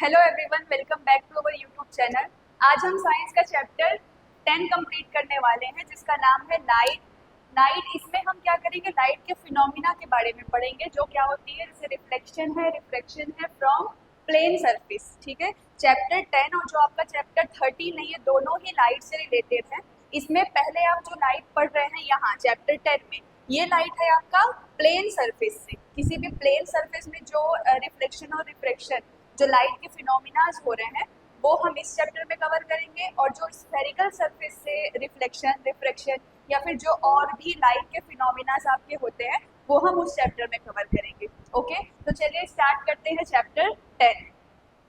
Hello everyone, welcome back to our YouTube channel. आज हम science का चैप्टर 10 कंप्लीट करने वाले हैं जिसका नाम है लाइट। इसमें हम क्या करेंगे, लाइट के फिनोमिना के बारे में पढ़ेंगे, जो क्या होती है, जैसे रिफ्लेक्शन है फ्रॉम प्लेन सरफेस। ठीक है, चैप्टर 10 और जो आपका चैप्टर 13 है, ये दोनों ही लाइट से रिलेटेड है। इसमें पहले आप जो लाइट पढ़ रहे हैं यहाँ चैप्टर 10 में, ये लाइट है आपका प्लेन सरफेस से। किसी भी प्लेन सरफेस में जो रिफ्लेक्शन और रिफ्रैक्शन, जो लाइट के फिनोमिनाज हो रहे हैं, वो हम इस चैप्टर में कवर करेंगे। और जो स्फेरिकल सरफेस से रिफ्लेक्शन, रिफ्रैक्शन या फिर जो और भी लाइट के फिनोमिनाज आपके होते हैं, वो हम उस चैप्टर में कवर करेंगे। ओके, तो चलिए स्टार्ट करते हैं चैप्टर 10।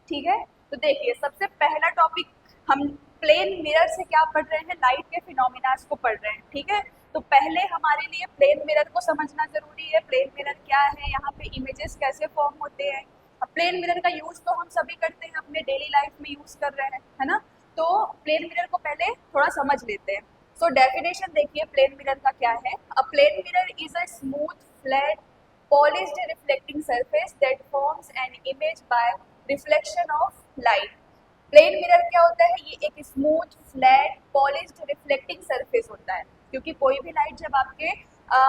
ठीक है, तो देखिए सबसे पहला टॉपिक हम प्लेन मिरर से क्या पढ़ रहे हैं, लाइट के फिनोमिनाज को पढ़ रहे हैं। ठीक है, तो पहले हमारे लिए प्लेन मिरर को समझना जरूरी है। प्लेन मिरर क्या है, यहाँ पे इमेजेस कैसे फॉर्म होते हैं। अब प्लेन मिरर का यूज तो हम सभी करते हैं, अपने डेली लाइफ में यूज कर रहे हैं, है ना। तो प्लेन मिरर को पहले थोड़ा समझ लेते हैं। सो डेफिनेशन देखिए प्लेन मिरर का क्या है। A plane mirror is a smooth, flat, polished reflecting surface that forms an image by reflection of light। Plane mirror क्या होता है, ये एक smooth, flat, polished reflecting surface होता है। क्योंकि कोई भी लाइट जब आपके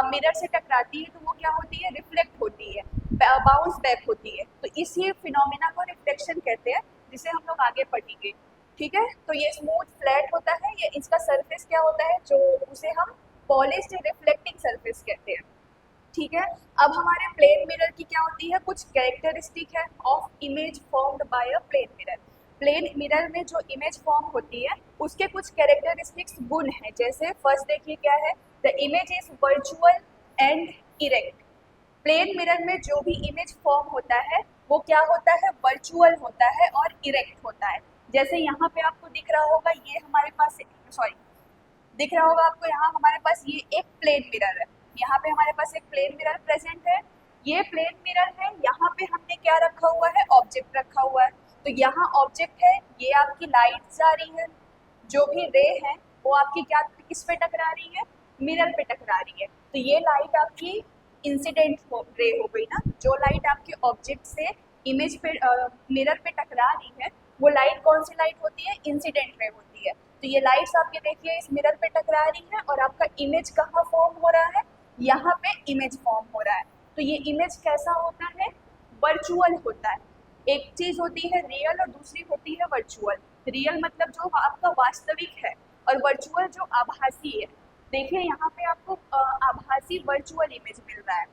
मिरर से टकराती है तो वो क्या होती है, रिफ्लेक्ट होती है, बाउंस बैक होती है। तो इसी फिनोमिना को रिफ्लेक्शन कहते हैं, जिसे हम लोग आगे पढ़ेंगे। ठीक है, तो ये स्मूथ, फ्लैट होता है, ये इसका सरफेस क्या होता है, जो उसे हम पॉलिश्ड रिफ्लेक्टिंग सरफेस कहते हैं। ठीक है, अब हमारे प्लेन मिरर की क्या होती है, कुछ कैरेक्टरिस्टिक है of image formed by a plane mirror. Plane mirror में जो इमेज फॉर्म होती है उसके कुछ कैरेक्टरिस्टिक्स गुण हैं। जैसे फर्स्ट देखिए क्या है, the image is virtual and erect. Plane mirror में जो भी इमेज फॉर्म होता है वो क्या होता है, वर्चुअल होता है और इरेक्ट होता है। जैसे यहाँ पे आपको दिख रहा होगा, ये हमारे पास, सॉरी, दिख रहा होगा आपको, यहाँ हमारे पास ये एक प्लेन मिरर है। यहाँ पे हमारे पास एक प्लेन मिरर प्रेजेंट है, ये प्लेन मिरर है। यहाँ पे हमने क्या रखा हुआ है, ऑब्जेक्ट रखा हुआ है। तो यहाँ ऑब्जेक्ट है, ये आपकी लाइट जा रही है, जो भी रे है वो आपकी क्या, किस पे टकरा रही है, मिरर पे टकरा रही है। तो ये लाइट आपकी इंसिडेंट रे हो गई ना। जो लाइट आपके ऑब्जेक्ट से इमेज पे मिरर पे टकरा रही है, वो लाइट कौन सी लाइट होती है, इंसिडेंट रे होती है। तो ये लाइट्स आपके देखिए इस मिरर पे टकरा रही है और आपका इमेज कहाँ फॉर्म हो रहा है, यहाँ पे इमेज फॉर्म हो रहा है। तो ये इमेज कैसा होता है, वर्चुअल होता है। एक चीज होती है रियल और दूसरी होती है वर्चुअल। रियल मतलब जो आपका वास्तविक है, और वर्चुअल जो आभासी है। देखिए यहाँ पे आपको आभासी वर्चुअल इमेज मिल रहा है।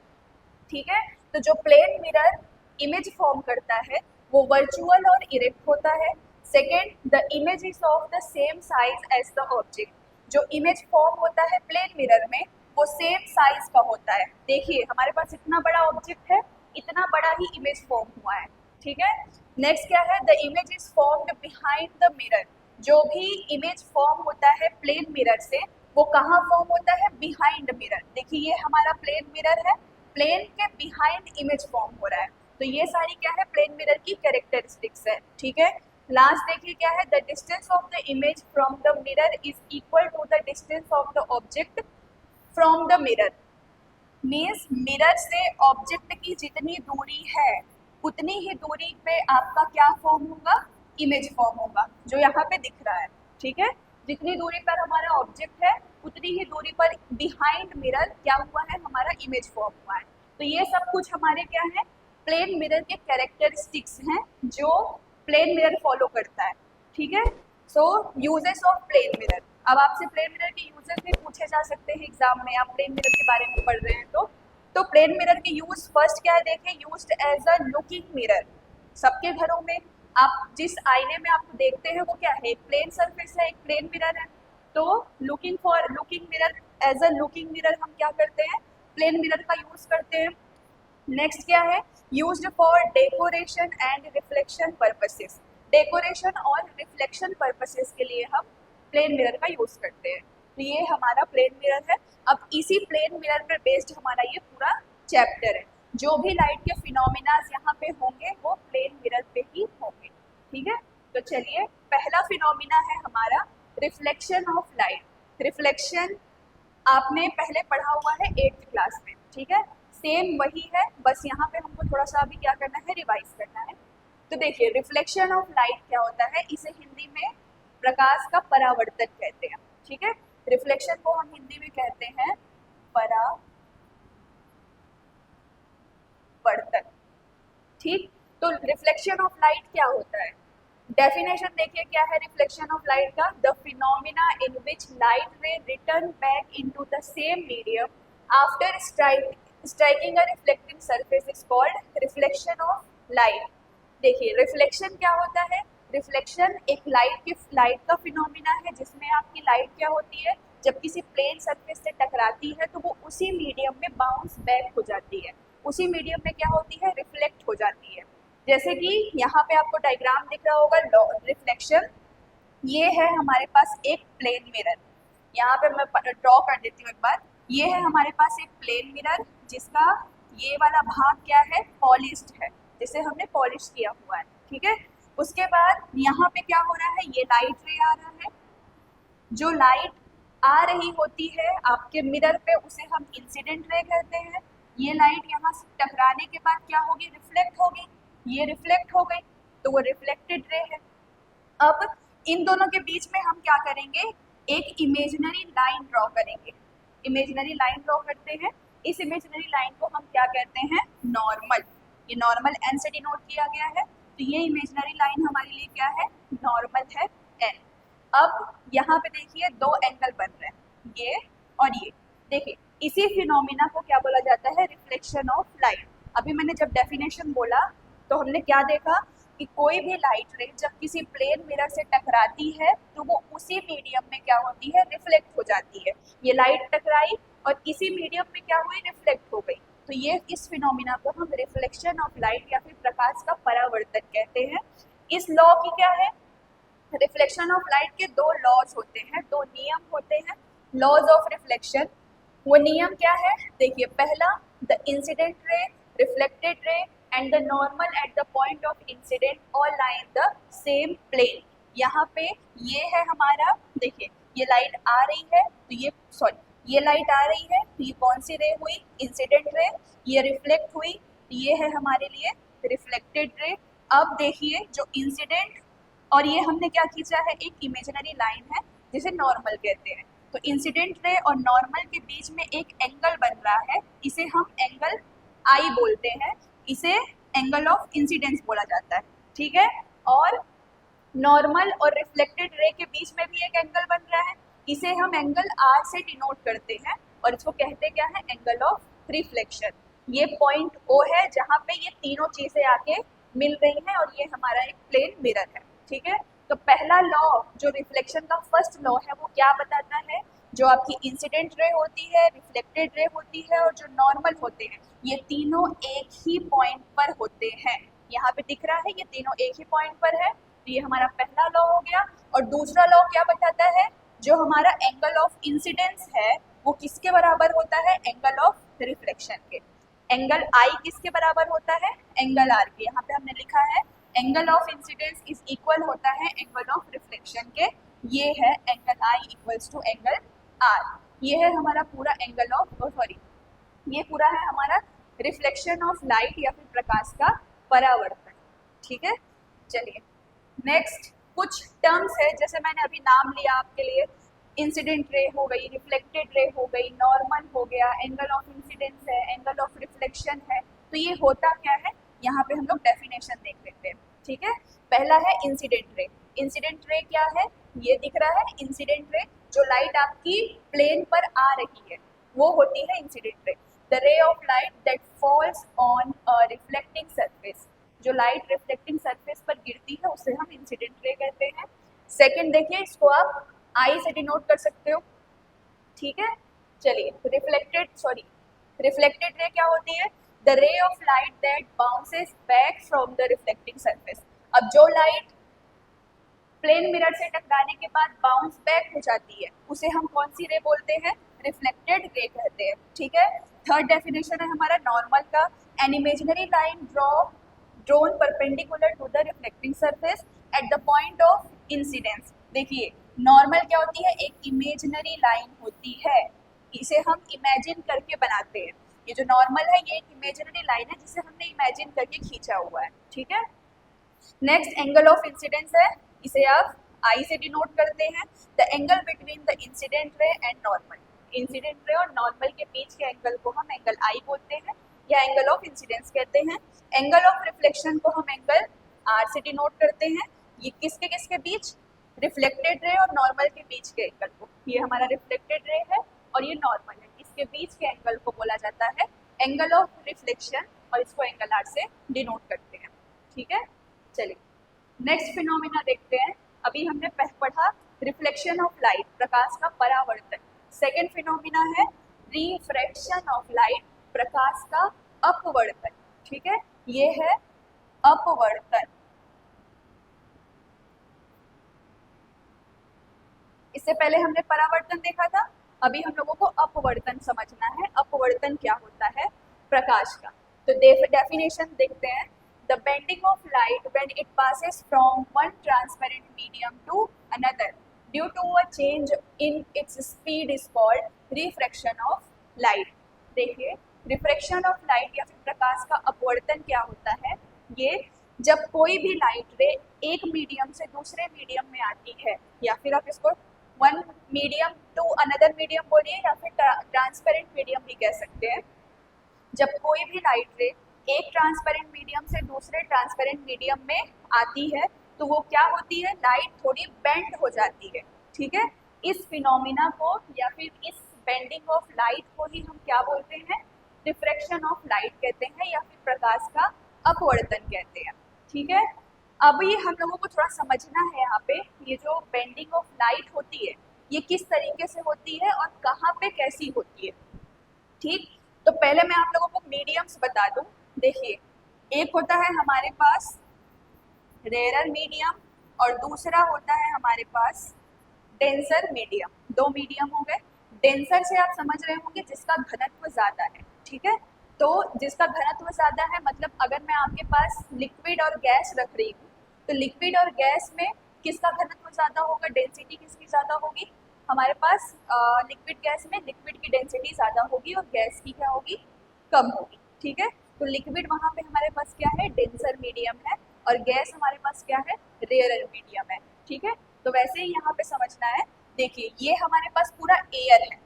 ठीक है, तो जो प्लेन मिरर इमेज फॉर्म करता है वो वर्चुअल और इरेक्ट होता है। Second, the image is of the same size as the object. जो इमेज फॉर्म होता है प्लेन मिरर में वो सेम साइज का होता है। देखिए हमारे पास इतना बड़ा ऑब्जेक्ट है, इतना बड़ा ही इमेज फॉर्म हुआ है। ठीक है, नेक्स्ट क्या है, the image is formed behind the mirror. जो भी इमेज फॉर्म होता है प्लेन मिरर से वो कहाँ फॉर्म होता है, बिहाइंड मिरर। देखिए ये हमारा प्लेन मिरर है, प्लेन के बिहाइंड इमेज फॉर्म हो रहा है। तो ये सारी क्या है, प्लेन मिरर की कैरेक्टरिस्टिक्स है। ठीक है, लास्ट देखिए क्या है, the distance of the image from the mirror is equal to the distance of the object from the mirror. Means mirror से ऑब्जेक्ट की जितनी दूरी है उतनी ही दूरी पे आपका क्या फॉर्म होगा, इमेज फॉर्म होगा, जो यहाँ पे दिख रहा है। ठीक है, जितनी दूरी पर हमारा ऑब्जेक्ट है उतनी ही दूरी पर बिहाइंड मिरर क्या हुआ है, हमारा इमेज फॉर्म हुआ है। तो ये सब कुछ हमारे क्या है, प्लेन मिरर के कैरेक्टरिस्टिक्स हैं जो प्लेन मिरर फॉलो करता है। ठीक है, सो यूजेस ऑफ प्लेन मिरर। अब आपसे प्लेन मिरर के यूजेस भी पूछे जा सकते हैं एग्जाम में, आप प्लेन मिरर के बारे में पढ़ रहे हैं तो प्लेन मिरर के यूज फर्स्ट क्या है, देखें, used as a looking mirror. सबके घरों में आप जिस आईने में आपको देखते हैं वो क्या है, एक प्लेन सरफेस है, एक प्लेन मिरर है। तो looking mirror, as a looking mirror हम क्या करते हैं, प्लेन मिरर का यूज करते हैं। नेक्स्ट क्या है, used for decoration and reflection purposes. Decoration और रिफ्लेक्शन पर्पसेस के लिए हम प्लेन मिरर का यूज करते हैं। तो ये हमारा प्लेन मिरर है। अब इसी प्लेन मिरर पर बेस्ड हमारा ये पूरा चैप्टर है। जो भी लाइट के फिनोमिनाज यहाँ पे होंगे वो प्लेन मिरर पे ही होंगे। ठीक है, तो चलिए पहला फिनोमिना है हमारा रिफ्लेक्शन ऑफ लाइट। रिफ्लेक्शन आपने पहले पढ़ा हुआ है 8th क्लास में। ठीक है, सेम वही है, बस यहाँ पे हमको थोड़ा सा अभी क्या करना है, रिवाइज करना है। तो देखिए रिफ्लेक्शन ऑफ लाइट क्या होता है, इसे हिंदी में प्रकाश का परावर्तन कहते हैं। ठीक है, रिफ्लेक्शन को हम हिंदी में कहते हैं परावर्तन। ठीक, तो रिफ्लेक्शन ऑफ लाइट क्या होता है, डेफिनेशन देखिए क्या है रिफ्लेक्शन ऑफ लाइट का, the phenomena in which light रे return back into the same medium after striking a reflecting surface is called reflection of light. देखिए रिफ्लेक्शन क्या होता है, रिफ्लेक्शन एक लाइट का फिनोमिना है जिसमें आपकी लाइट क्या होती है, जब किसी प्लेन सरफेस से टकराती है तो वो उसी मीडियम में बाउंस बैक हो जाती है, उसी मीडियम में क्या होती है, रिफ्लेक्ट हो जाती है। जैसे कि यहाँ पे आपको डायग्राम दिख रहा होगा रिफ्लेक्शन, ये है हमारे पास एक प्लेन मिरर, यहाँ पे मैं ड्रॉ कर देती हूँ एक बार, ये है हमारे पास एक प्लेन मिरर जिसका ये वाला भाग क्या है, पॉलिश्ड है, जिसे हमने पॉलिश किया हुआ है। ठीक है, उसके बाद यहाँ पे क्या हो रहा है, ये लाइट रे आ रहा है, जो लाइट आ रही होती है आपके मिरर पे उसे हम इंसिडेंट रे कहते हैं। ये लाइट यहाँ से टकराने के बाद क्या होगी, रिफ्लेक्ट होगी, ये रिफ्लेक्ट हो गई तो वो रिफ्लेक्टेड रे है। अब इन दोनों के बीच में हम क्या करेंगे, एक इमेजिनरी लाइन ड्रॉ करेंगे, इमेजिनरी लाइन ड्रॉ करते हैं, इस इमेजिनरी लाइन को हम क्या कहते हैं, नॉर्मल। ये नॉर्मल एन से डिनोट किया गया है, तो ये इमेजिनरी लाइन हमारे लिए क्या है, नॉर्मल है एन। अब यहाँ पे देखिए दो एंगल बन रहे हैं, ये और ये, देखिए इसी फिनोमिना को क्या बोला जाता है, रिफ्लेक्शन ऑफ लाइट। अभी मैंने जब डेफिनेशन बोला तो हमने क्या देखा कि कोई भी लाइट रे जब किसी प्लेन मिरर से टकराती है तो वो उसी मीडियम में क्या होती है, रिफ्लेक्ट हो जाती है। ये लाइट टकराई और इसी मीडियम में क्या हुई, रिफ्लेक्ट हो गई, तो ये इस फिनोमिना को हम रिफ्लेक्शन ऑफ लाइट या फिर प्रकाश का परावर्तन कहते हैं। इस लॉ की क्या है, रिफ्लेक्शन ऑफ लाइट के दो लॉज होते हैं, दो नियम होते हैं, लॉज ऑफ रिफ्लेक्शन। वो नियम क्या है, देखिए पहला, the incident ray, reflected ray and the normal at the point of incident all lie in the same plane. यहाँ पे ये है हमारा, देखिए ये लाइट आ रही है तो ये लाइट आ रही है तो ये कौन सी रे हुई, इंसिडेंट रे, ये रिफ्लेक्ट हुई तो ये है हमारे लिए रिफ्लेक्टेड रे। अब देखिए जो इंसिडेंट और ये हमने क्या खींचा है, एक इमेजिनरी लाइन है जिसे नॉर्मल कहते हैं, तो इंसिडेंट रे और नॉर्मल के बीच में एक एंगल बन रहा है, इसे हम एंगल आई बोलते हैं, इसे एंगल ऑफ इंसिडेंस बोला जाता है। ठीक है, और नॉर्मल और रिफ्लेक्टेड रे के बीच में भी एक एंगल बन रहा है, इसे हम एंगल आर से डिनोट करते हैं और इसको कहते क्या है, एंगल ऑफ रिफ्लेक्शन। ये पॉइंट ओ है जहाँ पे ये तीनों चीजें आके मिल रही हैं और ये हमारा एक प्लेन मिरर है। ठीक है, तो पहला लॉ जो रिफ्लेक्शन का फर्स्ट लॉ है वो क्या बताता है, जो आपकी इंसिडेंट रे होती है, रिफ्लेक्टेड रे होती है और जो नॉर्मल होते हैं, ये तीनों एक ही पॉइंट पर होते हैं। यहाँ पे दिख रहा है ये तीनों एक ही पॉइंट पर है, तो ये हमारा पहला लॉ हो गया। और दूसरा लॉ क्या बताता है, जो हमारा एंगल ऑफ इंसिडेंस है वो किसके बराबर होता है, एंगल ऑफ रिफ्लेक्शन के। एंगल आई किसके बराबर होता है, एंगल आर के। यहाँ पे हमने लिखा है angle of incidence is equal होता है एंगल ऑफ रिफ्लेक्शन के, ये है angle I equals to angle R. ये है हमारा पूरा एंगल ऑफ ये पूरा है हमारा रिफ्लेक्शन ऑफ लाइट या फिर प्रकाश का परावर्तन। ठीक है, चलिए नेक्स्ट कुछ टर्म्स है, जैसे मैंने अभी नाम लिया आपके लिए, इंसिडेंट रे हो गई, रिफ्लेक्टेड रे हो गई, नॉर्मल हो गया, एंगल ऑफ इंसिडेंस है, एंगल ऑफ रिफ्लेक्शन है। तो ये होता क्या है, यहाँ पे हम लोग डेफिनेशन देख लेते हैं। ठीक है, पहला है इंसिडेंट रे। इंसिडेंट रे क्या है, ये दिख रहा है इंसिडेंट रे, जो लाइट आपकी प्लेन पर आ रही है वो होती है incident ray. The ray of light that falls on a reflecting surface, जो लाइट रिफ्लेक्टिंग सरफेस पर गिरती है उसे हम इंसिडेंट रे कहते हैं। सेकंड देखिए, इसको आप आई से डिनोट कर सकते हो। ठीक है, चलिए रिफ्लेक्टेड रे क्या होती है, the ray of light that bounces back from the reflecting surface. अब जो लाइट प्लेन मिरर से टकराने के बाद बाउंस बैक हो जाती है उसे हम कौन सी रे बोलते हैं, रिफ्लेक्टेड रे कहते हैं। ठीक है, थर्ड डेफिनेशन है हमारा नॉर्मल का, an imaginary line drawn perpendicular to the reflecting surface at the point of incidence. देखिए नॉर्मल क्या होती है, एक इमेजिनरी लाइन होती है, इसे हम इमेजिन करके बनाते हैं। ये जो नॉर्मल है ये एक इमेजिनरी लाइन है जिसे हमने इमेजिन करके खींचा हुआ है। ठीक है, नेक्स्ट एंगल ऑफ इंसिडेंस है, इसे आप आई से डिनोट करते हैं। The angle between the incident रे एंड नॉर्मल, इंसिडेंट रे और नॉर्मल के बीच के एंगल को हम एंगल आई बोलते हैं या एंगल ऑफ इंसिडेंस कहते हैं। एंगल ऑफ रिफ्लेक्शन को हम एंगल आर से डिनोट करते हैं। ये किसके बीच, रिफ्लेक्टेड रे और नॉर्मल के बीच के एंगल को, ये हमारा रिफ्लेक्टेड रे है और ये नॉर्मल है, इसके बीच के एंगल को बोला जाता है एंगल ऑफ रिफ्लेक्शन और इसको एंगल आर से डिनोट करते हैं। ठीक है, चलिए नेक्स्ट फिनोमिना देखते हैं। अभी हमने पढ़ा रिफ्लेक्शन ऑफ लाइट, प्रकाश का परावर्तन। सेकेंड फिनोमिना है रिफ्रैक्शन ऑफ लाइट, प्रकाश का अपवर्तन। ठीक है, ये है अपवर्तन। इससे पहले हमने परावर्तन देखा था, अभी हम लोगों को अपवर्तन समझना है। अपवर्तन क्या होता है प्रकाश का, तो डेफिनेशन देखते हैं। The bending of light when it passes from one transparent medium to another due to a change in its speed is called refraction of light. देखिए, रिफ्रैक्शन ऑफ लाइट या फिर प्रकाश का अपवर्तन क्या होता है, ये जब कोई भी लाइट रे एक मीडियम से दूसरे मीडियम में आती है, या फिर आप इसको one medium to another medium बोलिए या फिर ट्रांसपेरेंट मीडियम भी कह सकते हैं। जब कोई भी लाइट रे एक ट्रांसपेरेंट मीडियम से दूसरे ट्रांसपेरेंट मीडियम में आती है तो वो क्या होती है, लाइट थोड़ी बेंड हो जाती है। ठीक है, इस फिनोमिना को या फिर इस बेंडिंग ऑफ लाइट को ही हम क्या बोलते हैं, रिफ्रैक्शन ऑफ लाइट कहते हैं या फिर प्रकाश का अपवर्तन कहते हैं। ठीक है, अब ये हम लोगों को थोड़ा समझना है यहाँ पे, ये जो बेंडिंग ऑफ लाइट होती है ये किस तरीके से होती है और कहाँ पे कैसी होती है। ठीक, तो पहले मैं आप लोगों को मीडियम्स बता दूं। देखिए, एक होता है हमारे पास रेयरर मीडियम और दूसरा होता है हमारे पास डेंसर मीडियम। दो मीडियम हो गए। डेंसर से आप समझ रहे होंगे जिसका घनत्व ज़्यादा है। ठीक है, तो जिसका घनत्व ज़्यादा है मतलब अगर मैं आपके पास लिक्विड और गैस रख रही हूँ तो लिक्विड और गैस में किसका घनत्व ज़्यादा होगा, डेंसिटी किसकी ज़्यादा होगी, हमारे पास लिक्विड गैस में लिक्विड की डेंसिटी ज़्यादा होगी और गैस की क्या होगी, कम होगी। ठीक है, तो लिक्विड वहाँ पे हमारे पास क्या है, डेंसर मीडियम है और गैस हमारे पास क्या है, रेयरर मीडियम है। ठीक है, तो वैसे ही यहाँ पे समझना है। देखिए, ये हमारे पास पूरा एयर है,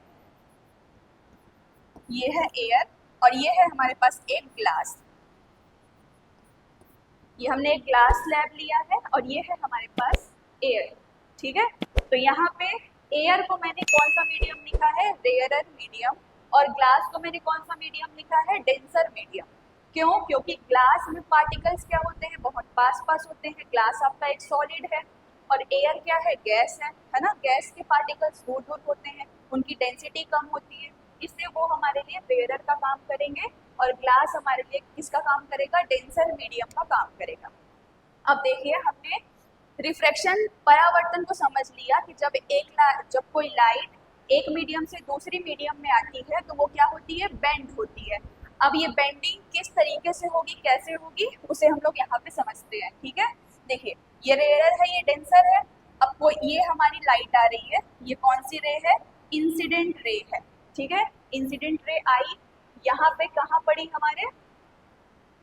ये है एयर और ये है हमारे पास एक ग्लास। ये हमने एक ग्लास स्लैब लिया है और ये है हमारे पास एयर। ठीक है, तो यहाँ पे एयर को मैंने कौन सा मीडियम लिखा है, रेयरर मीडियम, और ग्लास को मैंने कौन सा मीडियम लिखा है, डेंसर मीडियम। क्यों, क्योंकि ग्लास में पार्टिकल्स क्या होते हैं, बहुत पास पास होते हैं। ग्लास आपका एक सॉलिड है और एयर क्या है, गैस है ना। गैस के पार्टिकल्स दूर दूर होते हैं, उनकी डेंसिटी कम होती है, इसलिए वो हमारे लिए रेयरर का काम करेंगे और ग्लास हमारे लिए किसका काम करेगा, डेंसर मीडियम का काम करेगा। अब देखिए, हमने रिफ्रैक्शन परावर्तन को समझ लिया कि जब कोई लाइट एक मीडियम से दूसरी मीडियम में आती है तो वो क्या होती है, बेंड होती है। अब ये बेंडिंग किस तरीके से होगी, कैसे होगी, उसे हम लोग यहाँ पे समझते हैं। ठीक है, देखिए, ये रेयर है, ये डेंसर है। अब कोई ये हमारी लाइट आ रही है, ये कौन सी रे है, इंसिडेंट रे है। ठीक है, इंसिडेंट रे आई, यहाँ पे कहाँ पड़ी, हमारे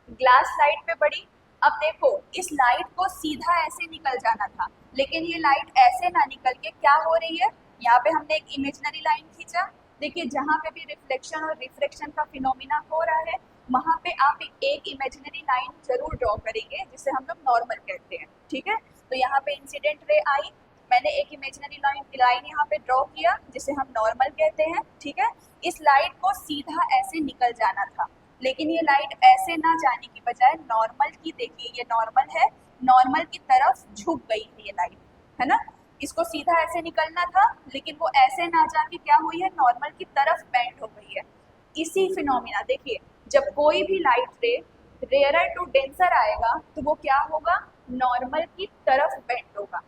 ग्लास स्लाइड पे पड़ी। अब देखो, इस लाइट को सीधा ऐसे निकल जाना था, लेकिन ये लाइट ऐसे ना निकल के क्या हो रही है, यहाँ पे हमने एक इमेजिनरी लाइन खींचा। देखिए, जहाँ पे भी रिफ्लेक्शन और रिफ्रैक्शन का फिनोमिना हो रहा है वहाँ पे आप एक इमेजिनरी लाइन जरूर ड्रॉ करेंगे जिसे हम लोग नॉर्मल कहते हैं। ठीक है, तो यहाँ पे इंसिडेंट रे आई, मैंने एक इमेजिनरी लाइन यहाँ पे ड्रॉ किया जिसे हम नॉर्मल कहते हैं। ठीक है, इस लाइट को सीधा ऐसे निकल जाना था, लेकिन ये लाइट ऐसे ना जाने की बजाय नॉर्मल की, देखिए ये नॉर्मल है, नॉर्मल की तरफ झुक गई है ये लाइट, है ना। इसको सीधा ऐसे निकलना था लेकिन वो ऐसे ना जाके क्या हुई है, नॉर्मल की तरफ बेंड हो गई है। इसी फिनोमिना, देखिए, जब कोई भी लाइट रे रेयरर टू डेंसर आएगा तो वो क्या होगा, नॉर्मल की तरफ बेंड होगा।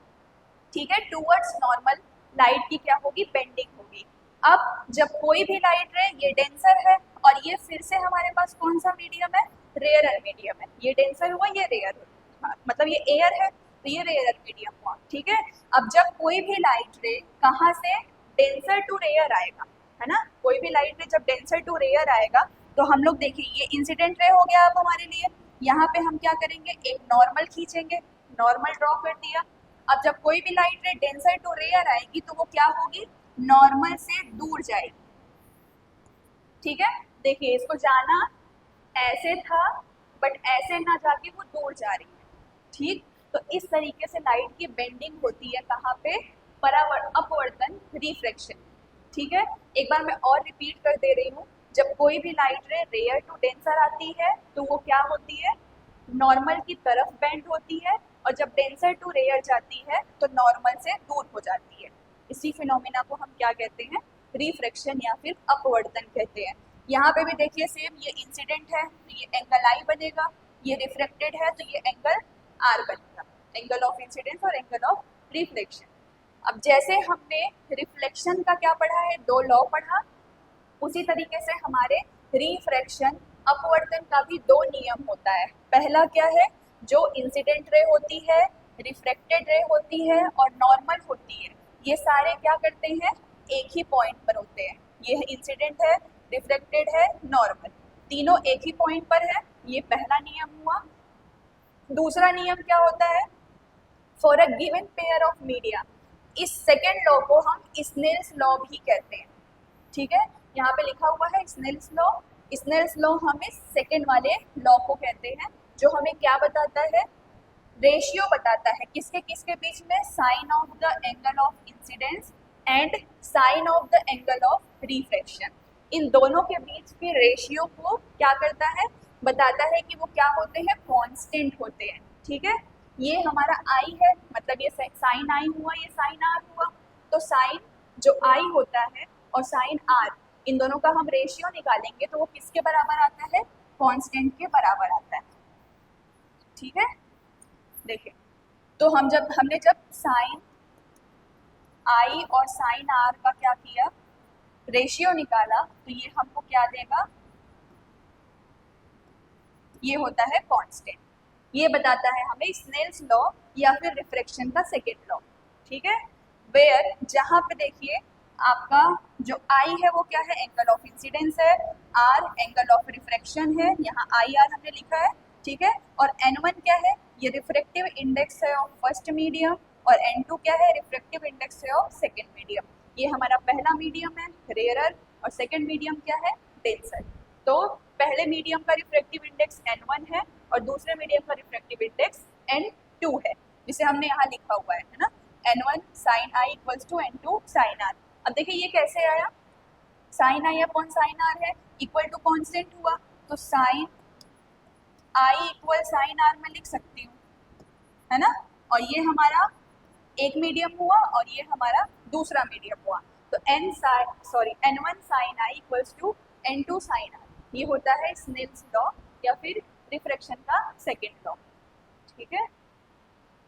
ठीक है, टूवर्ड्स नॉर्मल लाइट की क्या होगी, बेंडिंग होगी। अब जब कोई भी लाइट रे, ये डेंसर है और ये फिर से हमारे पास कौन सा मीडियम है, रेयरर मीडियम है। ये डेंसर हुआ, ये रेयर, मतलब ये एयर है तो ये रेयरर मीडियम हुआ। ठीक है, अब जब कोई भी लाइट रे कहाँ से, डेंसर टू रेयर आएगा, है ना। कोई भी लाइट रे जब डेंसर टू रेयर आएगा तो हम लोग देखिए, ये इंसिडेंट रे हो गया अब हमारे लिए, यहाँ पे हम क्या करेंगे, एक नॉर्मल खींचेंगे, नॉर्मल ड्रॉ कर दिया। अब जब कोई भी लाइट रे डेंसर टू रेयर आएगी तो वो क्या होगी, नॉर्मल से दूर जाएगी। ठीक है, देखिए इसको जाना ऐसे था बट ऐसे ना जाके वो दूर जा रही है। ठीक, तो इस तरीके से लाइट की बेंडिंग होती है कहाँ पे, अपवर्तन, रिफ्रैक्शन। ठीक है, एक बार मैं और रिपीट कर दे रही हूँ, जब कोई भी लाइट रे रेयर टू डेंसर आती है तो वो क्या होती है, नॉर्मल की तरफ बेंड होती है, और जब डेंसर टू रेयर जाती है तो नॉर्मल से दूर हो जाती है। इसी फिनोमिना को हम क्या कहते हैं, रिफ्रैक्शन या फिर अपवर्तन कहते हैं। यहाँ पे भी देखिए सेम, ये इंसिडेंट है तो ये एंगल आई बनेगा, ये रिफ्लेक्टेड है तो ये एंगल आर बनेगा, एंगल ऑफ इंसिडेंस और एंगल ऑफ रिफ्लेक्शन। अब जैसे हमने रिफ्लेक्शन का क्या पढ़ा है, दो लॉ पढ़ा, उसी तरीके से हमारे रिफ्रैक्शन, अपवर्तन का भी दो नियम होता है। पहला क्या है, जो इंसिडेंट रे होती है, रिफ्रैक्टेड रे होती है और नॉर्मल होती है, ये सारे क्या करते हैं, एक ही पॉइंट पर होते हैं। ये इंसिडेंट है, रिफ्लेक्टेड है, नॉर्मल, तीनों एक ही पॉइंट पर है, ये पहला नियम हुआ। दूसरा नियम क्या होता है, for a given pair of media, इस सेकेंड लॉ को हम स्नेल्स लॉ भी कहते हैं। ठीक है, यहाँ पे लिखा हुआ है स्नेल्स लॉ। स्नेल्स लॉ हम इस सेकेंड वाले लॉ को कहते हैं, जो हमें क्या बताता है, रेशियो बताता है किसके किसके बीच में, sine of the angle of incidence and sine of the angle of refraction. इन दोनों के बीच के रेशियो को क्या करता है, बताता है कि वो क्या होते हैं, कांस्टेंट होते हैं। ठीक है, ये हमारा आई है, मतलब ये साइन आई हुआ, ये साइन आर हुआ, तो साइन जो आई होता है और साइन आर, इन दोनों का हम रेशियो निकालेंगे तो वो किसके बराबर आता है, कांस्टेंट के बराबर आता है। ठीक है, देखिए तो हमने जब साइन आई और साइन आर का क्या किया, रेशियो निकाला, तो ये हमको क्या देगा, ये होता है कांस्टेंट। ये बताता है हमें स्नेल्स लॉ या फिर रिफ्रैक्शन का सेकेंड लॉ। ठीक है, वेयर जहां पे देखिए आपका जो आई है वो क्या है, एंगल ऑफ इंसिडेंस है, आर एंगल ऑफ रिफ्रैक्शन है, यहाँ आई आर हमने लिखा है। ठीक है, और n1 क्या है, ये रिफ्रैक्टिव इंडेक्स है ऑफ फर्स्ट मीडियम, और n2 क्या है, रिफ्रैक्टिव इंडेक्स है ऑफ सेकेंड मीडियम। ये हमारा पहला मीडियम है रेयरर, और सेकेंड मीडियम क्या है, डेंसर। तो पहले मीडियम का रिफ्रैक्टिव इंडेक्स n1 है और दूसरे मीडियम का रिफ्रैक्टिव इंडेक्स n2 है, जिसे हमने यहाँ लिखा हुआ है ना, n1 sine I equals to n2 sine R. अब देखिए ये कैसे आया, sine I upon sine R है, इक्वल टू कांस्टेंट हुआ, तो sine I equal sine R में लिख सकती हूँ, है ना, और ये हमारा एक मीडियम हुआ और ये हमारा दूसरा मीडियम हुआ, तो n1 sine I equals to n2 sine R. ये होता है स्नेल्स लॉ या फिर रिफ्रैक्शन का सेकेंड लॉ। ठीक है,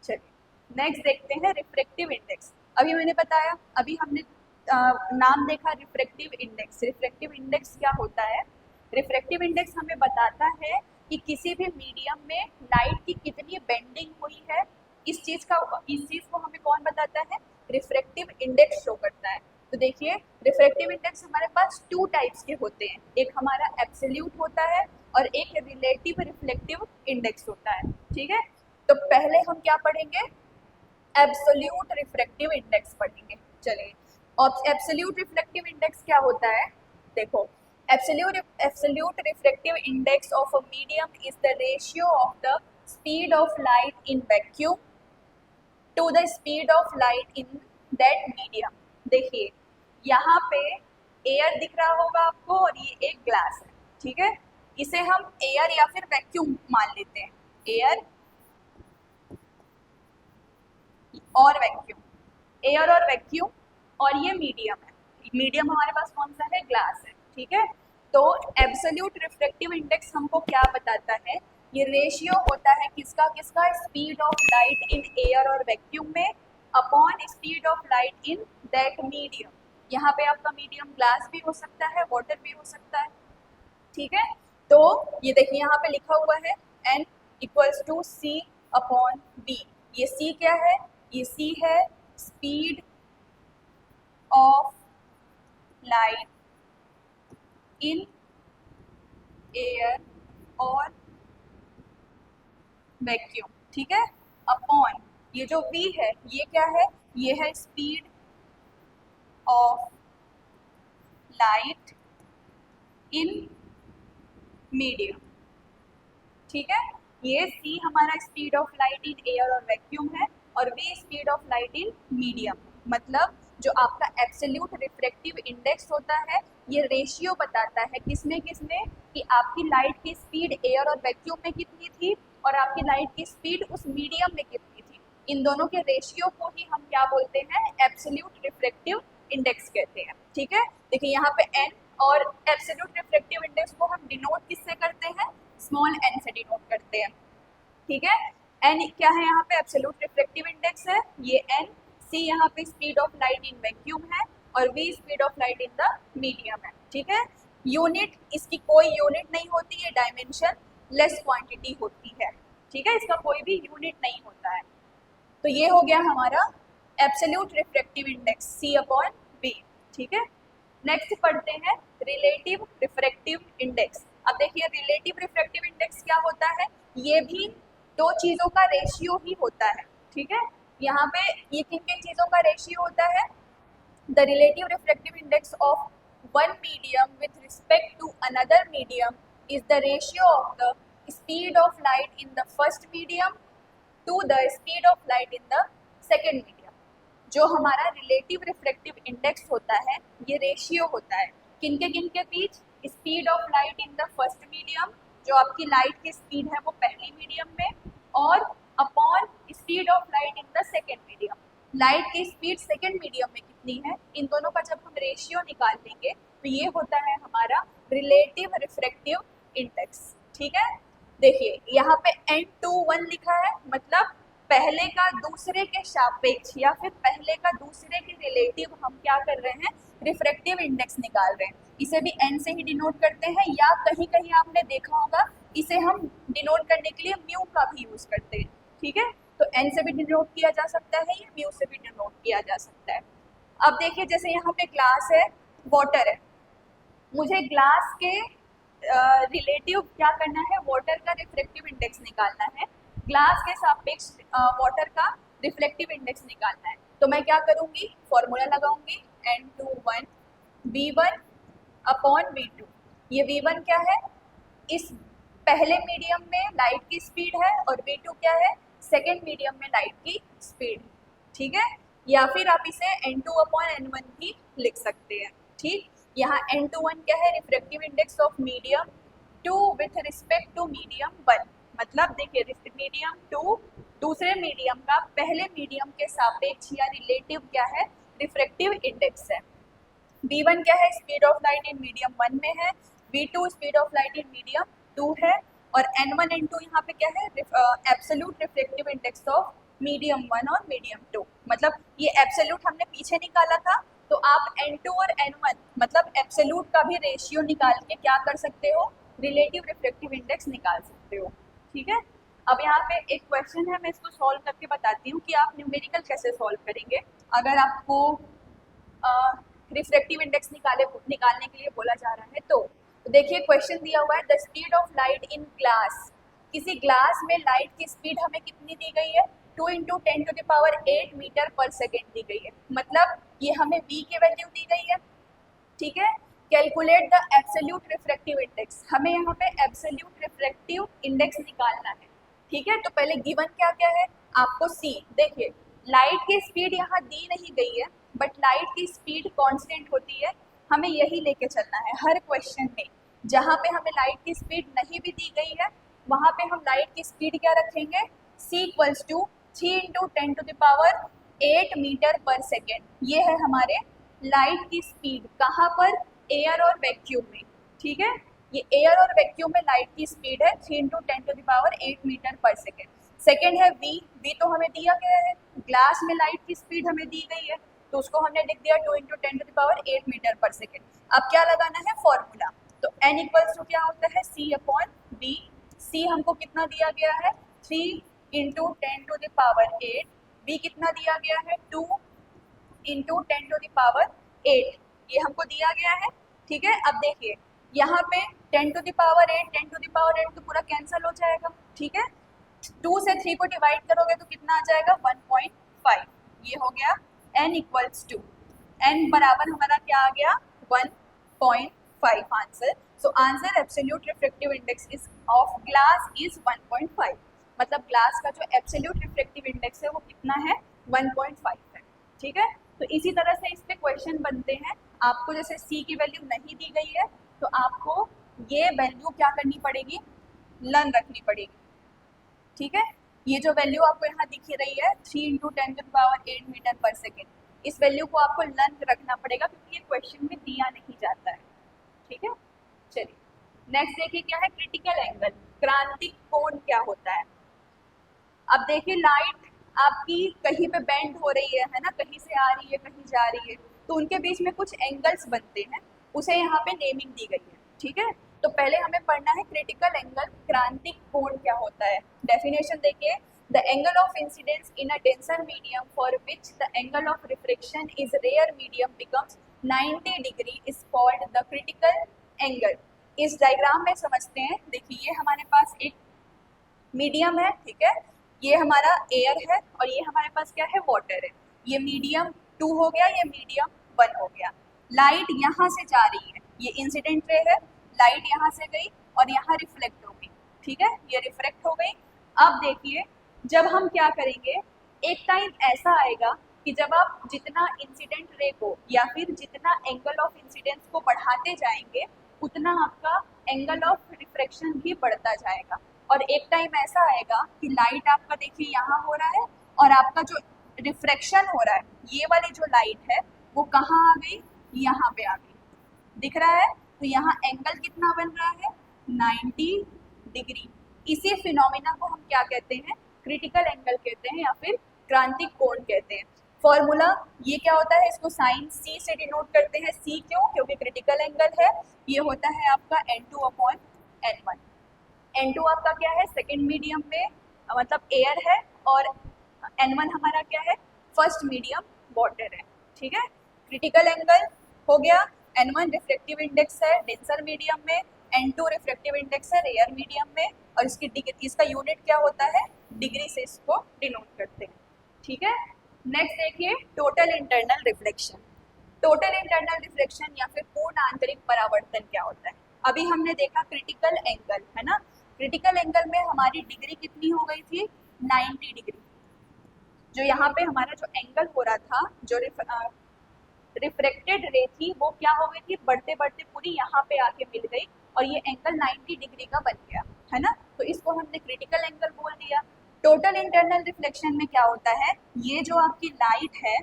चलिए नेक्स्ट देखते हैं रिफ्रैक्टिव इंडेक्स। अभी मैंने बताया, अभी हमने नाम देखा रिफ्रैक्टिव इंडेक्स। रिफ्रैक्टिव इंडेक्स क्या होता है, रिफ्रैक्टिव इंडेक्स हमें बताता है कि किसी भी मीडियम में लाइट की कितनी बेंडिंग हुई है। इस चीज को हमें कौन बताता है, रिफ्रैक्टिव इंडेक्स शो करता है। तो देखिए रिफ्रैक्टिव इंडेक्स हमारे पास टू टाइप्स के होते हैं, एक हमारा एब्सोल्यूट होता है और एक रिलेटिव रिफ्लेक्टिव इंडेक्स होता है। ठीक है, तो पहले हम क्या पढ़ेंगे, एब्सोल्यूट रिफ्रैक्टिव इंडेक्स पढ़ेंगे। चलिए, और एब्सोल्यूट रिफ्लेक्टिव इंडेक्स क्या होता है, देखो absolute refractive index of a medium is the ratio of the speed of light in vacuum to the speed of light in that medium। देखिए यहाँ पे एयर दिख रहा होगा आपको और ये एक ग्लास है। ठीक है, इसे हम एयर या फिर वैक्यूम मान लेते हैं, एयर और वैक्यूम, एयर और वैक्यूम, और ये मीडियम है। मीडियम हमारे पास कौन सा है, ग्लास है। ठीक है, तो एब्सोल्यूट रिफ्रैक्टिव इंडेक्स हमको क्या बताता है, ये रेशियो होता है किसका किसका, speed of light in air और वैक्यूम में upon speed of light in that medium. यहाँ पे आपका मीडियम ग्लास भी हो सकता है, वाटर भी हो सकता है। ठीक है, तो ये देखिए यहाँ पे लिखा हुआ है n equals to C upon B. ये c क्या है, ये c है speed of light in air और वैक्यूम, ठीक है, अपॉन ये जो v है ये क्या है, ये है speed of light in medium, ठीक है। ये c हमारा speed of light in air और वैक्यूम है और v speed of light in medium. मतलब जो आपका एब्सोल्यूट रिफ्रैक्टिव इंडेक्स होता है ये रेशियो बताता है किसमें किसमें, कि आपकी लाइट की स्पीड एयर और वैक्यूम में कितनी थी और आपकी लाइट की स्पीड उस मीडियम में कितनी थी। इन दोनों के रेशियो को ही हम क्या बोलते हैं, एब्सोल्यूट रिफ्रैक्टिव इंडेक्स कहते हैं, ठीक है। देखिए यहाँ पे n और एब्सोल्यूट रिफ्रैक्टिव इंडेक्स को हम डिनोट किससे करते हैं, स्मॉल n से डिनोट करते हैं, ठीक है। n क्या है यहाँ पे, एब्सोल्यूट रिफ्रैक्टिव इंडेक्स है ये n, c यहाँ पे speed of light in vacuum है और v speed of light in the medium है, ठीक है। यूनिट, इसकी कोई यूनिट नहीं होती है, डायमेंशन लेस क्वांटिटी होती है, ठीक है, इसका कोई भी यूनिट नहीं होता है। तो ये हो गया हमारा absolute refractive index c upon v, ठीक है। नेक्स्ट पढ़ते हैं रिलेटिव रिफ्रैक्टिव इंडेक्स। अब देखिए रिलेटिव रिफ्रैक्टिव इंडेक्स क्या होता है, ये भी दो चीज़ों का रेशियो ही होता है, ठीक है। यहाँ पे ये किन किन चीज़ों का रेशियो होता है, the relative refractive index of one medium with respect to another medium is the ratio of the speed of light in the first medium to the speed of light in the second medium. जो हमारा relative refractive index होता है ये ratio होता है किन के बीच, speed of light in the first medium, जो आपकी लाइट की स्पीड है वो पहली मीडियम में, और upon speed of light in the second medium, light की स्पीड सेकेंड मीडियम में कितनी है। इन दोनों का जब हम रेशियो निकाल लेंगे तो ये होता है हमारा रिलेटिव रिफ्रैक्टिव इंडेक्स, ठीक है। देखिए यहाँ पे n21 लिखा है, मतलब पहले का दूसरे के सापेक्ष या फिर पहले का दूसरे के रिलेटिव हम क्या कर रहे हैं, रिफ्रैक्टिव इंडेक्स निकाल रहे हैं। इसे भी n से ही डिनोट करते हैं या कहीं कहीं आपने देखा होगा इसे हम डिनोट करने के लिए म्यू का भी यूज करते हैं, ठीक है। तो n से भी डिनोट किया जा सकता है या म्यू से भी डिनोट किया जा सकता है। अब देखिए जैसे यहाँ पे ग्लास है, वाटर है, मुझे ग्लास के रिलेटिव क्या करना है, वाटर का रिफ्रैक्टिव इंडेक्स निकालना है, ग्लास के सापेक्ष वाटर का रिफ्लेक्टिव इंडेक्स निकालना है। तो मैं क्या करूँगी, फॉर्मूला लगाऊंगी n21 v1 अपॉन v2। ये v1 क्या है, इस पहले मीडियम में लाइट की स्पीड है और v2 क्या है, सेकेंड मीडियम में लाइट की स्पीड, ठीक है। या फिर आप इसे n2 अपॉन n1 भी लिख सकते हैं, ठीक। यहाँ n21 क्या है, refractive index of medium 2 with respect to medium 1, मतलब देखिए मीडियम 2 दूसरे मीडियम का पहले मीडियम के सापेक्ष या रिलेटिव क्या है, रिफ्रैक्टिव इंडेक्स है। v1 क्या है, speed of light in medium 1 में है, v2 speed of light in medium 2 है, और n1 n2 यहाँ पे क्या है, absolute refractive index of medium 1 और मीडियम 2। मतलब ये एब्सोल्यूट हमने पीछे निकाला था, तो आप n2 और n1 मतलब एब्सोल्यूट का भी रेशियो निकाल के क्या कर सकते हो, रिलेटिव रिफ्रैक्टिव इंडेक्स निकाल सकते हो, ठीक है। अब यहाँ पे एक क्वेश्चन है, मैं इसको सॉल्व करके बताती हूँ कि आप न्यूमेरिकल कैसे सॉल्व करेंगे अगर आपको रिफ्रैक्टिव इंडेक्स निकालने के लिए बोला जा रहा है। तो देखिए क्वेश्चन दिया हुआ है, the speed of light in glass, किसी ग्लास में लाइट की स्पीड हमें कितनी दी गई है, 2 × 10⁸ मीटर पर सेकेंड दी गई है, मतलब ये हमें v की वैल्यू दी गई है, ठीक है। Calculate the absolute refractive index, हमें यहाँ पे एब्सोल्यूट रिफ्रैक्टिव इंडेक्स निकालना है, ठीक है। तो पहले गिवन क्या क्या है आपको, c, देखिए लाइट की स्पीड यहाँ दी नहीं गई है बट लाइट की स्पीड कांस्टेंट होती है, हमें यही लेके चलना है हर क्वेश्चन में। जहाँ पे हमें लाइट की स्पीड नहीं भी दी गई है वहाँ पे हम लाइट की स्पीड क्या रखेंगे, c = 3 × 10⁸ मीटर पर सेकेंड। ये है हमारे लाइट की स्पीड, कहाँ पर, एयर और वैक्यूम में, ठीक है। ये एयर और वैक्यूम में लाइट की स्पीड है 3 × 10⁸ मीटर पर सेकेंड। सेकेंड है v तो हमें दिया गया है, ग्लास में लाइट की स्पीड हमें दी गई है तो उसको हमने लिख दिया 2 × 10⁸ मीटर पर सेकेंड। अब क्या लगाना है, फॉर्मूला, तो n = क्या होता है, c अपॉन v। c हमको कितना दिया गया है, 3 × 10⁸, v कितना दिया गया है, 2 × 10⁸, ये हमको दिया गया है, ठीक है। अब देखिए यहाँ पे 10⁸ 10⁸ तो पूरा कैंसिल हो जाएगा, ठीक है। 2 से 3 को डिवाइड करोगे तो कितना आ जाएगा 1.5, ये हो गया n इक्वल्स टू, n बराबर हमारा क्या आ गया 1.5 answer. So answer absolute refractive index is of glass is 1.5, मतलब ग्लास का जो एब्सोल्यूट रिफ्रैक्टिव इंडेक्स है वो कितना है 1.5 है। ठीक है, तो इसी तरह से इस पे क्वेश्चन बनते हैं। आपको जैसे c की वैल्यू नहीं दी गई है तो आपको ये वैल्यू क्या करनी पड़ेगी, लर्न रखनी पड़ेगी। ठीक है, ये जो वैल्यू आपको यहाँ दिख रही है 3 × 10⁸ मीटर पर सेकेंड, इस वैल्यू को आपको लर्न रखना पड़ेगा क्योंकि ये क्वेश्चन में दिया नहीं जाता है। ठीक है, चलिए नेक्स्ट देखिए क्या है क्रिटिकल एंगल, क्रांतिक कोण क्या होता है। अब देखिए लाइट आपकी कहीं पे बेंड हो रही है ना, कहीं से आ रही है कहीं जा रही है, तो उनके बीच में कुछ एंगल्स बनते हैं, उसे यहाँ पे नेमिंग दी गई है। ठीक है, तो पहले हमें पढ़ना है क्रिटिकल एंगल, क्रांतिक कोण क्या होता है। डेफिनेशन देखिए, the angle of incidence in a denser medium for which the angle of reflection is rare medium becomes 90 degree is called the critical angle. इस डायग्राम में समझते हैं, देखिए ये हमारे पास एक मीडियम है, ठीक है, ये हमारा एयर है और ये हमारे पास क्या है वाटर है। ये मीडियम 2 हो गया, ये मीडियम 1 हो गया। लाइट यहाँ से जा रही है, ये इंसिडेंट रे है, लाइट यहाँ से गई और यहाँ रिफ्लेक्ट हो गई। ठीक है, ये रिफ्लेक्ट हो गई। अब देखिए जब हम क्या करेंगे, एक टाइम ऐसा आएगा कि जब आप जितना इंसिडेंट रे को या फिर जितना एंगल ऑफ इंसिडेंस को बढ़ाते जाएंगे उतना आपका एंगल ऑफ रिफ्रैक्शन भी बढ़ता जाएगा। और एक टाइम ऐसा आएगा कि लाइट आपका देखिए यहाँ हो रहा है और आपका जो रिफ्रैक्शन हो रहा है, ये वाली जो लाइट है वो कहाँ आ गई, यहाँ पे आ गई, दिख रहा है। तो यहाँ एंगल कितना बन रहा है 90 डिग्री। इसी फिनोमिना को हम क्या कहते हैं, क्रिटिकल एंगल कहते हैं या फिर क्रांतिक कोण कहते हैं। फॉर्मूला ये क्या होता है, इसको साइन c से डिनोट करते हैं। c क्यों, क्योंकि क्रिटिकल एंगल है। ये होता है आपका n2/n1। n2 आपका क्या है, सेकेंड मीडियम में मतलब एयर है, और n1 हमारा क्या है, फर्स्ट मीडियम वाटर है। ठीक है, क्रिटिकल एंगल हो गया, n1 रिफ्लेक्टिव इंडेक्स है डेंसर मीडियम में, n2 रिफ्लेक्टिव इंडेक्स है रेयर मीडियम में, और इसकी इसका यूनिट क्या होता है, डिग्री से इसको डिनोट करते हैं। ठीक है, नेक्स्ट देखिए total internal reflection. Total internal reflection या फिर पूर्ण आंतरिक परावर्तन क्या होता है। अभी हमने देखा क्रिटिकल एंगल है ना, क्रिटिकल एंगल में हमारी डिग्री कितनी हो गई थी 90 डिग्री। जो यहाँ पे हमारा जो एंगल हो रहा था, जो रिफ्रेक्टेड रे थी वो क्या हो गई थी, बढ़ते बढ़ते पूरी यहाँ पे आके मिल गई और ये एंगल 90 डिग्री का बन गया है ना, तो इसको हमने क्रिटिकल एंगल बोल दिया। टोटल इंटरनल रिफ्लेक्शन में क्या होता है, ये जो आपकी लाइट है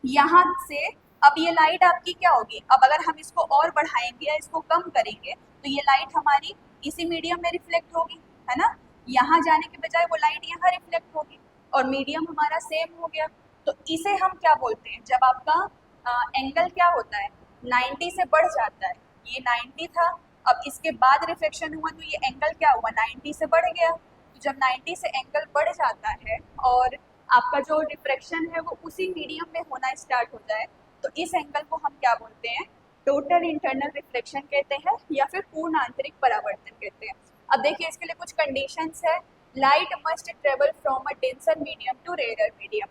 यहाँ से, अब ये लाइट आपकी क्या होगी, अब अगर हम इसको और बढ़ाएंगे या इसको कम करेंगे तो ये लाइट हमारी इसी मीडियम में रिफ्लेक्ट होगी है ना, यहाँ जाने के बजाय वो लाइट यहाँ रिफ्लेक्ट होगी और मीडियम हमारा सेम हो गया। तो इसे हम क्या बोलते हैं, जब आपका एंगल क्या होता है 90 से बढ़ जाता है, ये 90 था, अब इसके बाद रिफ्लेक्शन हुआ तो ये एंगल क्या हुआ 90 से बढ़ गया। तो जब 90 से एंगल बढ़ जाता है और आपका जो रिफ्रैक्शन है वो उसी मीडियम में होना स्टार्ट हो जाए तो इस एंगल को हम क्या बोलते हैं, टोटल इंटरनल रिफ्लेक्शन कहते हैं या फिर पूर्ण आंतरिक परावर्तन कहते हैं। अब देखिए इसके लिए कुछ कंडीशंस है। Light must travel from a denser medium to rare medium.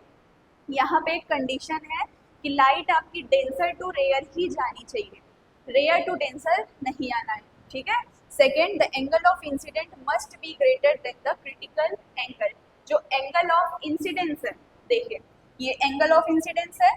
यहाँ पे एक कंडीशन है कि लाइट आपकी डेंसर टू रेयर ही जानी चाहिए, रेयर टू डेंसर नहीं आना है। ठीक है, second, the angle of incident must be greater than the critical angle. जो एंगल ऑफ इंसिडेंस है, देखिए ये एंगल ऑफ इंसिडेंस है,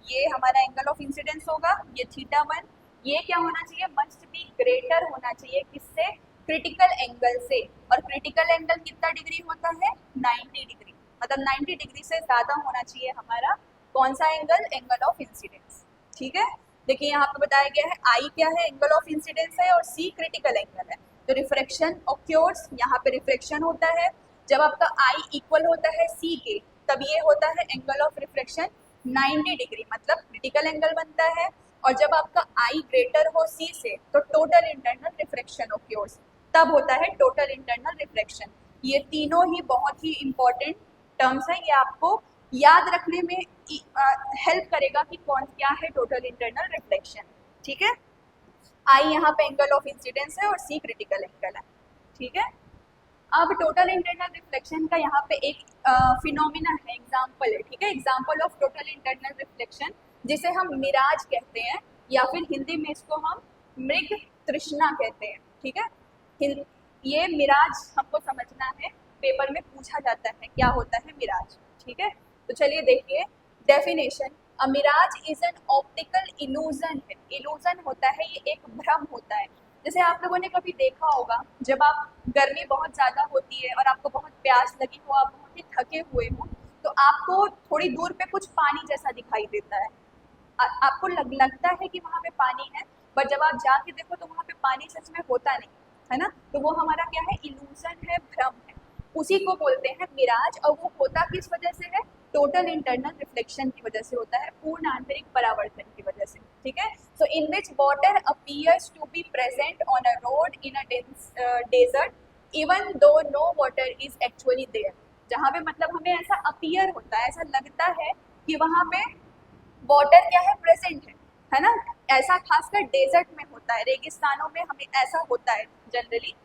ये हमारा एंगल ऑफ इंसिडेंस होगा, ये θ1, ये क्या होना चाहिए, मस्ट बी ग्रेटर होना चाहिए किससे, क्रिटिकल एंगल से। और क्रिटिकल एंगल कितना डिग्री होता है 90 डिग्री, मतलब 90 डिग्री से ज़्यादा होना चाहिए हमारा कौन सा एंगल, एंगल ऑफ इंसिडेंस। ठीक है, देखिए यहाँ पे बताया गया है आई क्या है, एंगल ऑफ इंसिडेंस है, और सी क्रिटिकल एंगल है। तो रिफ्रैक्शन ऑक्योर्स, यहाँ पे रिफ्रैक्शन होता है जब आपका आई इक्वल होता है सी के, तब ये होता है एंगल ऑफ रिफ्रैक्शन 90 डिग्री, मतलब क्रिटिकल एंगल बनता है। और जब आपका आई ग्रेटर हो सी से तो टोटल इंटरनल रिफ्रैक्शन ऑक्योर्स, तब होता है टोटल इंटरनल रिफ्रैक्शन। ये तीनों ही बहुत ही इंपॉर्टेंट टर्म्स हैं, ये आपको याद रखने में हेल्प करेगा कि कौन क्या है टोटल इंटरनल रिफ्लेक्शन। ठीक है, आई यहाँ पे एंगल ऑफ इंसिडेंस है और सी क्रिटिकल एंगल है। ठीक है, अब टोटल इंटरनल रिफ्लेक्शन का यहाँ पे एक फिनोमिना है, एग्जाम्पल है, ठीक है, example of total internal reflection, जिसे हम मिराज कहते हैं या फिर हिंदी में इसको हम मृग तृष्णा कहते हैं, ठीक है। ये मिराज हमको समझना है, पेपर में पूछा जाता है क्या होता है मिराज, ठीक है। तो चलिए देखिए definition. A mirage is an optical illusion है, इल्यूजन होता है, ये एक भ्रम होता है। जैसे आप लोगों ने कभी देखा होगा, जब आप गर्मी बहुत ज़्यादा होती है और आपको बहुत प्यास लगी हो, आप बहुत ही थके हुए हो, तो आपको थोड़ी दूर पे कुछ पानी जैसा दिखाई देता है, आपको लगता है कि वहाँ पे पानी है, बट जब आप जाके देखो तो वहाँ पे पानी सच में होता नहीं है ना। तो वो हमारा क्या है, इल्यूजन है, भ्रम है, उसी को बोलते हैं मिराज। और वो होता किस वजह से है, टोटल इंटरनल रिफ्लेक्शन की वजह से होता है, पूर्ण आंतरिक परावर्तन की वजह से, ठीक है। So in which water appears to be present on a road in a desert even though no water is actually there, जहाँ पे मतलब हमें ऐसा अपीयर होता है, ऐसा लगता है कि वहाँ पे वाटर क्या है, प्रेजेंट है ना। ऐसा खासकर डेजर्ट में होता है, रेगिस्तानों में हमें ऐसा होता है जनरली।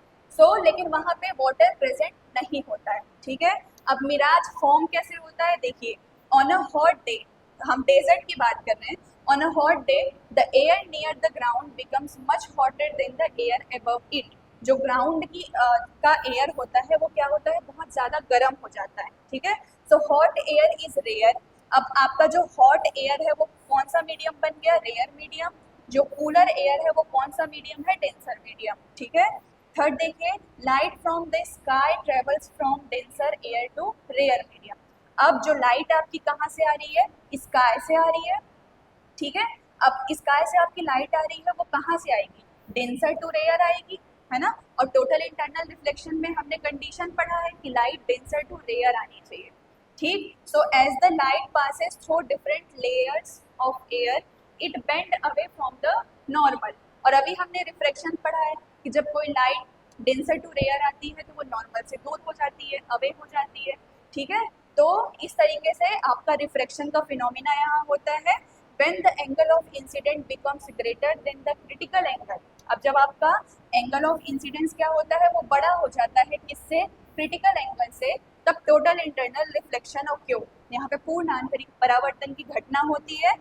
लेकिन वहाँ पे वाटर प्रेजेंट नहीं होता है, ठीक है। अब मिराज फॉर्म कैसे होता है, देखिए, ऑन अ हॉट डे, हम डेजर्ट की बात कर रहे हैं, on a hot day the air near the ground becomes much hotter then the air above it, जो ग्राउंड की का एयर होता है वो क्या होता है, बहुत ज़्यादा गर्म हो जाता है, ठीक है। So hot air is rare. अब आपका जो हॉट एयर है वो कौन सा मीडियम बन गया, रेयर मीडियम। जो कूलर एयर है वो कौन सा मीडियम है, डेंसर मीडियम, ठीक है। थर्ड देखिए, light from the sky travels from denser air to rare medium. अब जो लाइट आपकी कहाँ से आ रही है, स्काई से आ रही है, ठीक है। अब स्काई से आपकी लाइट आ रही है, वो कहाँ से आएगी, डेंसर टू रेयर आएगी, है ना। और टोटल इंटरनल रिफ्लेक्शन में हमने कंडीशन पढ़ा है कि लाइट डेंसर टू रेयर आनी चाहिए, ठीक। So as the light passes through different layers of air it bend away from the normal. और अभी हमने रिफ्लेक्शन पढ़ा है कि जब कोई लाइट डेंसर टू रेयर आती है तो वो नॉर्मल से दूर हो जाती है, अवे हो जाती है, ठीक है। तो इस तरीके से आपका रिफ्लेक्शन का फिनोमिना यहाँ होता है when the angle of incidence becomes greater than the critical angle। अब जब आपका एंगल ऑफ इंसिडेंस क्या होता है, वो बड़ा हो जाता है किससे, क्रिटिकल एंगल से, तब total internal reflection of Q, यहाँ पे पूर्ण आंतरिक परावर्तन की घटना होती है।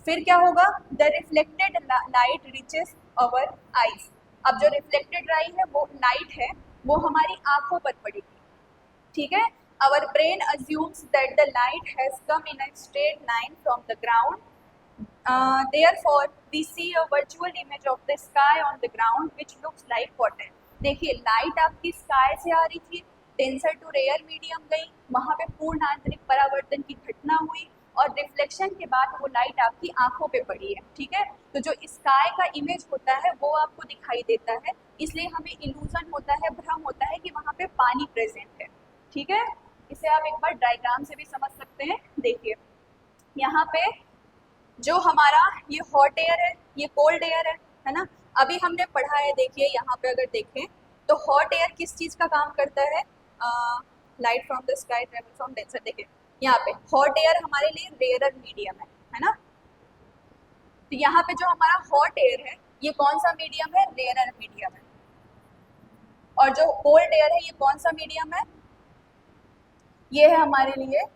फिर क्या होगा, the reflected light reaches our eyes. अब जो रिफ्लेक्टेड लाइट है वो हमारी आंखों पर पड़ेगी, ठीक है। Our brain assumes that the light has come in a straight line from the ground, therefore we see a virtual image of the sky on the ground which looks like water। देखिए light आपकी sky से आ रही थी, denser to rare medium गई, वहाँ पे पूर्ण आंतरिक परावर्तन की घटना हुई और रिफ्लेक्शन के बाद वो लाइट आपकी आंखों पे पड़ी है, ठीक है। तो जो स्काई का इमेज होता है वो आपको दिखाई देता है, इसलिए हमें इल्यूजन होता है, भ्रम होता है कि वहाँ पे पानी प्रेजेंट है, ठीक है। इसे आप एक बार डायग्राम से भी समझ सकते हैं। देखिए यहाँ पे जो हमारा ये हॉट एयर है, ये कोल्ड एयर है ना। अभी हमने पढ़ा है, देखिए यहाँ पे अगर देखें तो हॉट एयर किस चीज़ का काम करता है, light from the sky travel from denser. देखिए यहाँ पे हॉट एयर हमारे लिए रेयर मीडियम है ना। तो यहाँ पे जो हमारा हॉट एयर है ये कौन सा मीडियम है, रेयर मीडियम है। और जो कोल्ड एयर है ये कौन सा मीडियम है, ये है हमारे लिए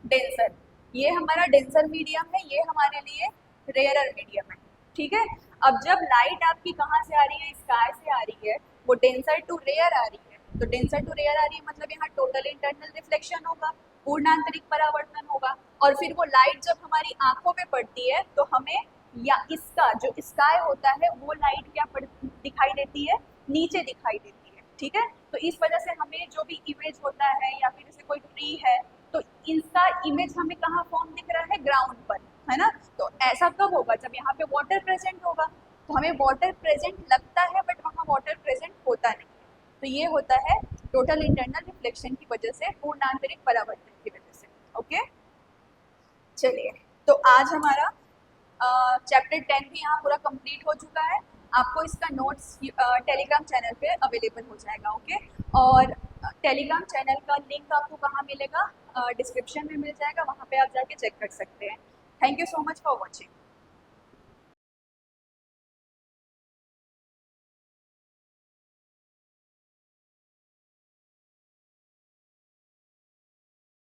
डेंसर। ये हमारा डेंसर मीडियम है, ये हमारे लिए रेयरर मीडियम है, ठीक है। अब जब लाइट आपकी कहाँ से आ रही है, स्काई से आ रही है, वो डेंसर टू रेयर आ रही है, तो डेंसर टू रेयर आ रही है मतलब यहाँ टोटल इंटरनल रिफ्लेक्शन होगा, पूर्ण आंतरिक परावर्तन होगा। और फिर वो लाइट जब हमारी आंखों पे पड़ती है तो हमें या इसका जो स्काई होता है वो लाइट क्या दिखाई देती है, नीचे दिखाई देती है, ठीक है। तो इस वजह से हमें जो भी इमेज होता है या फिर जैसे कोई ट्री है तो इसका इमेज हमें कहाँ फॉर्म दिख रहा है, ग्राउंड पर, है ना। तो ऐसा कब होगा, जब यहाँ पे वाटर प्रेजेंट होगा, तो हमें वाटर प्रेजेंट लगता है बट वहाँ वाटर प्रेजेंट होता नहीं है। तो ये होता है टोटल इंटरनल रिफ्लेक्शन की वजह से, पूर्ण आंतरिक परावर्तन की वजह से, ओके। चलिए तो आज हमारा चैप्टर 10 भी यहाँ पूरा कंप्लीट हो चुका है। आपको इसका नोट्स टेलीग्राम चैनल पे अवेलेबल हो जाएगा, ओके। और टेलीग्राम चैनल का लिंक आपको कहाँ मिलेगा, डिस्क्रिप्शन में मिल जाएगा, वहाँ पे आप जाके चेक कर सकते हैं। Thank you so much for watching.